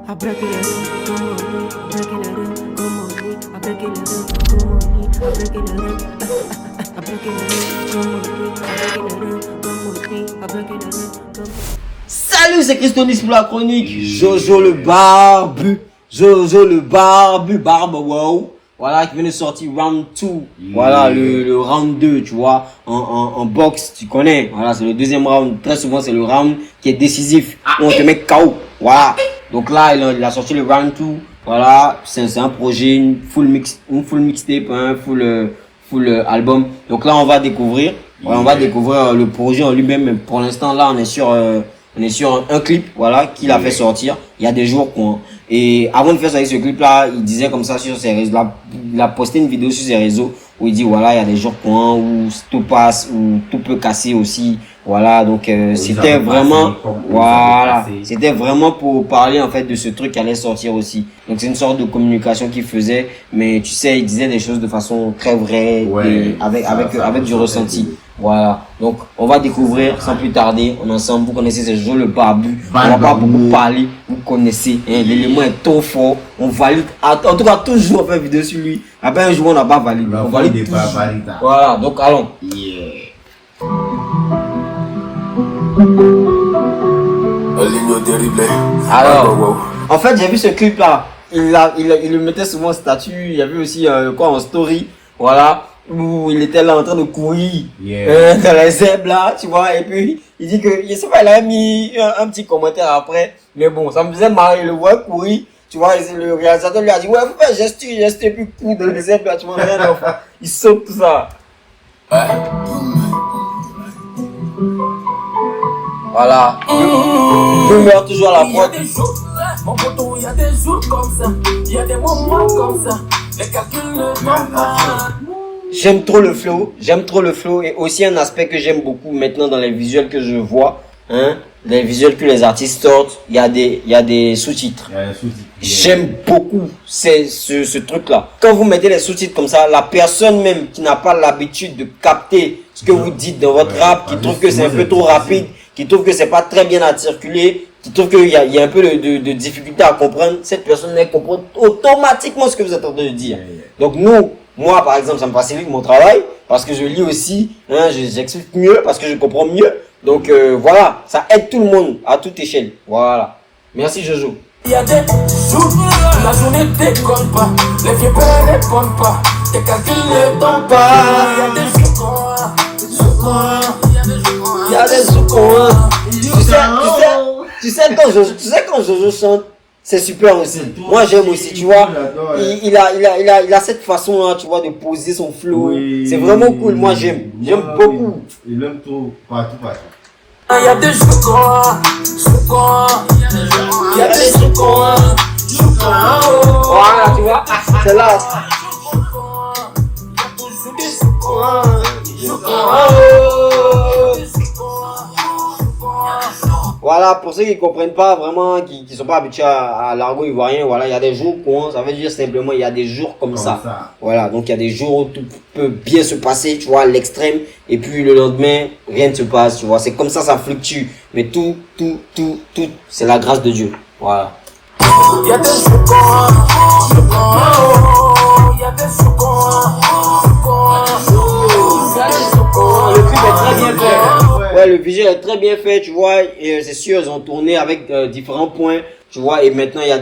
Salut, c'est Christonis pour la chronique. Jojo le barbu. Jojo le barbu. Barbe, wow. Voilà, qui vient de sortir round 2. Voilà, le round 2, tu vois. En boxe, tu connais. Voilà, c'est le deuxième round. Très souvent, c'est le round qui est décisif. Où on te met KO. Voilà. Donc là, il a sorti le round 2. Voilà, c'est un projet, une full mixtape, un full album. Donc là, on va découvrir. Voilà, on va découvrir le projet en lui-même. Mais pour l'instant, là, on est sur un clip, voilà, qu'il a fait sortir. Il y a des jours quoi. Et avant de faire sortir ce clip-là, il disait comme ça sur ses réseaux. Il a posté une vidéo sur ses réseaux où il dit voilà, il y a des jours quoi, où tout passe, où tout peut casser aussi. Voilà, donc c'était vraiment, voilà, c'était vraiment pour parler en fait de ce truc qui allait sortir aussi. Donc c'est une sorte de communication qu'il faisait, mais tu sais, il disait des choses de façon très vraie, et avec du ressenti. Voilà, donc on va découvrir sans plus tarder. On est ensemble, vous connaissez ce jeu le barbu. On va pas beaucoup parler, vous connaissez. Hein, l'élément est trop fort. On valide. En tout cas, toujours on fait une vidéo sur lui. Après un jour on n'a pas validé. On valide toujours. Voilà, donc allons. Alors, en fait, j'ai vu ce clip là. Il le mettait souvent en statut. Il y avait aussi quoi en story. Voilà. Où il était là en train de courir dans les herbes là, tu vois, et puis il dit que, je sais pas, il a mis un petit commentaire après, mais bon, ça me faisait marrer, le voir courir, tu vois, et le réalisateur lui a dit, ouais, faut faire geste, et puis cours dans les herbes là, tu vois, rien à faire, il saute tout ça. Voilà, il meurt toujours à la prod. Mon poteau, il y a des jours comme ça, il y a des moments comme ça, les calculs ne vont pas. J'aime trop le flow et aussi un aspect que j'aime beaucoup maintenant dans les visuels que je vois, hein, les visuels que les artistes sortent, il y a des sous-titres. J'aime beaucoup ce truc là. Quand vous mettez les sous-titres comme ça, la personne même qui n'a pas l'habitude de capter ce que vous dites dans votre rap, qui trouve que c'est un peu trop rapide, qui trouve que c'est pas très bien articulé, qui trouve qu'il y a un peu de difficulté à comprendre, cette personne elle comprend automatiquement ce que vous êtes en train de dire. Donc moi, par exemple, ça me facilite mon travail parce que je lis aussi, hein, j'explique mieux parce que je comprends mieux. Donc voilà, ça aide tout le monde à toute échelle. Voilà. Merci Jojo. Il y a des jours, la journée déconne pas, les vieux pères ne répondent pas, tes calculs ne tombent pas. Il y a des jours, il y a des jours. Tu sais quand Jojo chante, c'est super aussi. Moi j'aime aussi, tu vois. Il a cette façon là, tu vois, de poser son flow. C'est vraiment cool. Moi j'aime beaucoup. Il aime tout partout. il y a des jours, il y a des jours, voilà, tu vois. C'est là. Voilà, pour ceux qui ne comprennent pas vraiment, qui ne sont pas habitués à l'argot ivoirien, voilà, il y a des jours quoi, ça veut dire simplement il y a des jours comme ça. Voilà, donc il y a des jours où tout peut bien se passer, tu vois, à l'extrême, et puis le lendemain, rien ne se passe, tu vois, c'est comme ça fluctue. Mais tout, c'est la grâce de Dieu. Voilà. Il y a des jours, il y a des Le clip est très bien fait. Ouais, le visuel est très bien fait, tu vois. Et c'est sûr, ils ont tourné avec différents points, tu vois. Et maintenant, il y a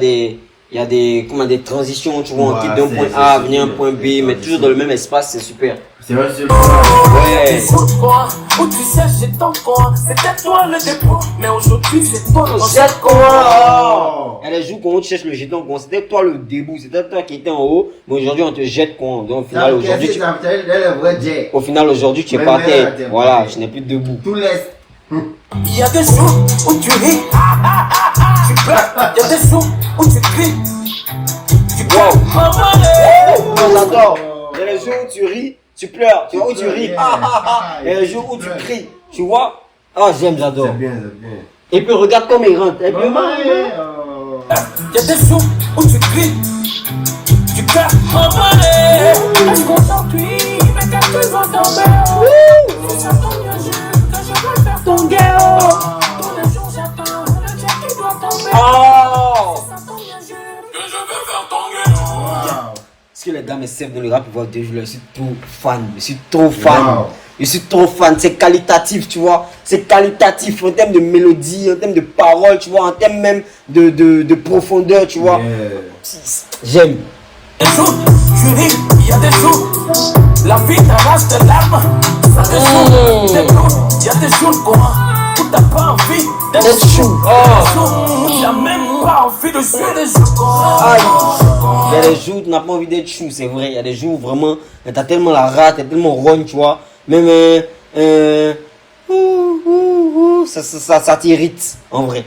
des transitions, tu vois. On quitte d'un point A, venir à un point B, mais toujours dans le même espace, c'est super. C'est vrai, c'est ouais. Où tu sais, j'ai ton corps. C'était toi le dépôt, mais aujourd'hui, c'est toi le jette quoi. Elle joue quand on cherche le jeton quoi. C'était toi le début, c'était toi qui étais en haut, mais aujourd'hui on te jette quoi. Donc au final aujourd'hui tu es par terre. Voilà, je n'ai plus debout. Tout laisse. Il y a des jours où tu ris, tu pleures. Il y a des jours où tu cries, tu pleures. J'adore. Il y a des jours où tu ris, tu pleures. Tu vois où tu ris. Il y a des jours où tu cries. Tu vois. Ah j'aime, j'adore. C'est bien, c'est bien. Et puis regarde comme il rentre. Il y a des jours où tu cries, tu pleures. Est-ce qu'on s'enfuit, mais quelques vont tomber. C'est ça ton mieux jeu que je veux faire ton guéo. Tous les jours j'attends le check qui doit tomber. C'est ça ton gars me servent dans le rap ivoirien, je suis trop fan. Je suis trop fan. Wow. Je suis trop fan. C'est qualitatif, tu vois. C'est qualitatif en termes de mélodie, en termes de paroles, tu vois, en termes même de profondeur, tu vois. J'aime. Des jours, je ris, il y a des jours, la vie t'arrache tes larmes. Ça des jours, des jours, il y a des jours quoi, où t'as pas envie d'être chou. T'as même pas envie de jouer des jours quoi. Aïe. Il y a des jours où tu n'as pas envie d'être chou, c'est vrai. Il y a des jours où vraiment, t'as tellement la rate, t'es tellement rogne, tu vois. Même, ça t'irrite, en vrai.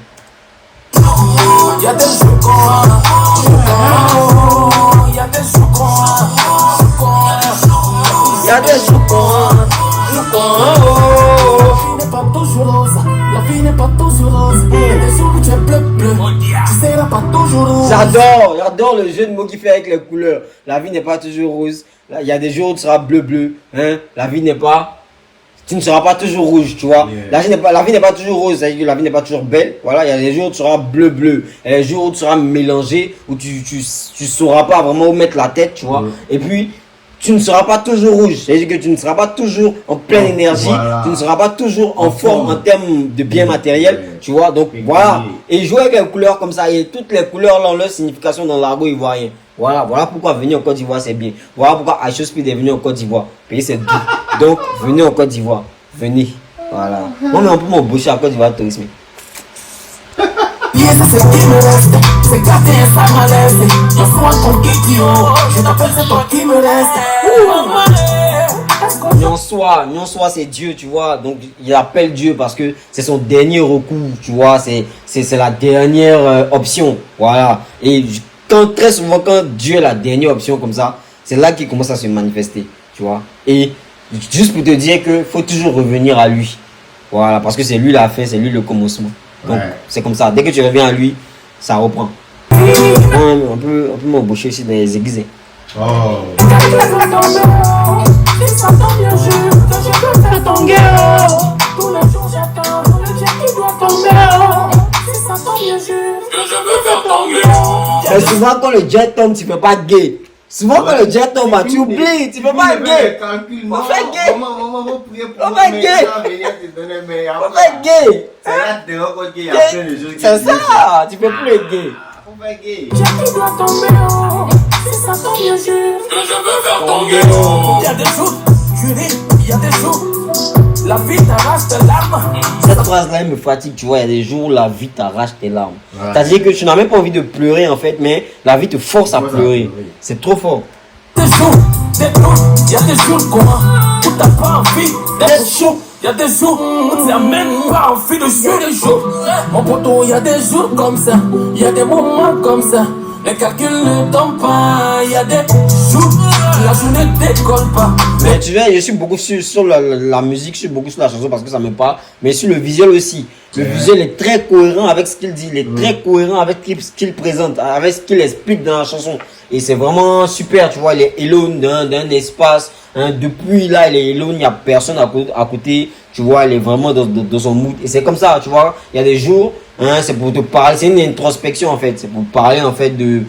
Il y a des jours quoi, il y a des jours quoi, Il y a des jours quoi. La vie n'est pas toujours rose, la vie n'est pas toujours rose. Il y a des jours où tu es bleu, tu seras pas toujours rose. J'adore le jeu de mots qu'il fait avec les couleurs. La vie n'est pas toujours rose. Là, il y a des jours où tu seras bleu. Hein? La vie n'est pas... Tu ne seras pas toujours rouge, tu vois. La vie n'est pas toujours rose, c'est-à-dire que la vie n'est pas toujours belle. Voilà, il y a des jours où tu seras bleu. Il y a des jours où tu seras mélangé, où tu sauras pas vraiment où mettre la tête, tu vois. Et puis, tu ne seras pas toujours rouge. C'est-à-dire que tu ne seras pas toujours en pleine énergie. Voilà. Tu ne seras pas toujours en forme en termes de bien matériel, tu vois. Donc, voilà. Et jouer avec les couleurs comme ça, et toutes les couleurs ont leur signification dans l'argot ivoirien. Voilà pourquoi venir en Côte d'Ivoire c'est bien. Voilà pourquoi Ice Speed est venu en Côte d'Ivoire. Pays c'est doux. Donc venez en Côte d'Ivoire. Venez. Voilà. Moi mais on peut m'embaucher à Côte d'Ivoire tourisme. Yeah, ça c'est ce qui me reste, c'est garder ça malaise. Y'a soin ton idiot, je t'appelle c'est toi qui me reste. Nyon Soi c'est Dieu, tu vois. Donc il appelle Dieu parce que c'est son dernier recours, tu vois. C'est la dernière option. Voilà. Et très souvent quand Dieu est la dernière option comme ça, c'est là qu'il commence à se manifester, tu vois. Et juste pour te dire que faut toujours revenir à lui. Voilà, parce que c'est lui la fin, c'est lui le commencement. Donc c'est comme ça, dès que tu reviens à lui, ça reprend. On peut m'embaucher aussi dans les églises. Si ça tombe bien, je peux faire ton guerre. Tous les jours j'attends le jet qui doit tomber. Si ça tombe bien, je peux faire ton guerre. Mais souvent quand le jet tombe, tu peux pas gay. Souvent quand le jet tombe, tu oublies, tu peux pas gay. On fait gay. On fait gay. On fait gay. C'est ça, tu peux plus être gay. Jet qui doit tomber. Si ça tombe bien, je peux faire ton guerre. Il y a des jours, je ris, il y a des jours, la vie t'arrache tes larmes. Cette phrase-là me fatigue, tu vois. Il y a des jours où la vie t'arrache tes larmes. C'est-à-dire que tu n'as même pas envie de pleurer en fait, mais la vie te force à pleurer. C'est trop fort. Des jours, il y a des jours quoi, où t'as pas envie d'être chaud. Il y a des jours où tu n'as même pas envie de jouer les jours. Mon poteau, il y a des jours comme ça, il y a des moments comme ça. Les calculs ne tombent pas, il y a des jours, la journée décolle pas. Mais tu vois, je suis beaucoup sur la musique, je suis beaucoup sur la chanson parce que ça me parle, mais sur le visuel aussi. Le visuel est très cohérent avec ce qu'il dit, il est très cohérent avec ce qu'il présente, avec ce qu'il explique dans la chanson. Et c'est vraiment super, tu vois, il est alone d'un espace. Hein, depuis là, il est alone, il n'y a personne à côté. Tu vois, il est vraiment dans son mood. Et c'est comme ça, tu vois, il y a des jours, hein, c'est pour te parler, c'est une introspection en fait. C'est pour parler en fait de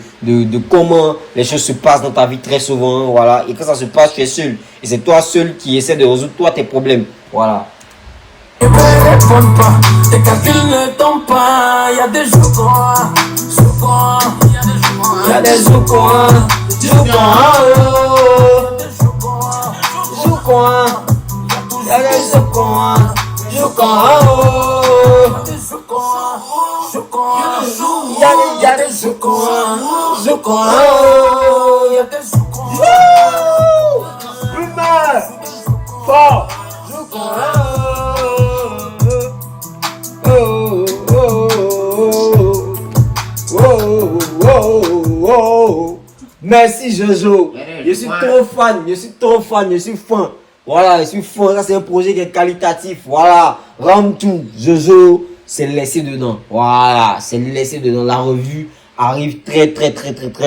comment les choses se passent dans ta vie très souvent. Voilà. Et quand ça se passe, tu es seul. Et c'est toi seul qui essaie de résoudre toi tes problèmes. Voilà. Ne répondent pas, tes calculs ne tombent pas. Il y a des jours quoi, il y a des jours quoi, il y a des Merci Jojo. Je suis trop fan. Voilà, je suis fan. Ça c'est un projet qui est qualitatif. Voilà, Ramtou, Jojo, c'est laissé dedans. Voilà, c'est laissé dedans. La revue arrive très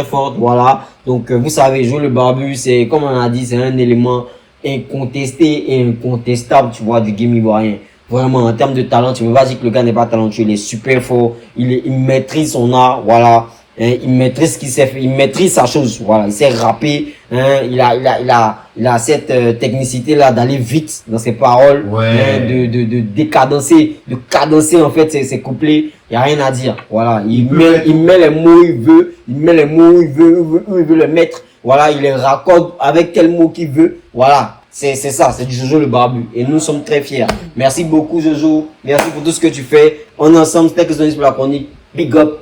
forte. Voilà. Donc vous savez, Joe le Barbu, c'est comme on a dit, c'est un élément incontesté et incontestable, tu vois, du game ivoirien. Vraiment, en termes de talent, tu ne peux pas dire que le gars n'est pas talentueux. Il est super fort. Il maîtrise son art. Voilà. hein, il maîtrise ce qu'il sait faire, il maîtrise sa chose, voilà, il sait rapper, hein, il a cette technicité là d'aller vite dans ses paroles, hein, de décadencer, de cadencer en fait ses couplets, il y a rien à dire, voilà, il met les mots où il veut, il met les mots où il veut les mettre, voilà, il les raccorde avec quel mot qu'il veut, voilà. C'est ça, c'est du Jojo le barbu. Et nous sommes très fiers. Merci beaucoup Jojo. Merci pour tout ce que tu fais. On est ensemble, c'était Chris Donis pour la chronique. Big up.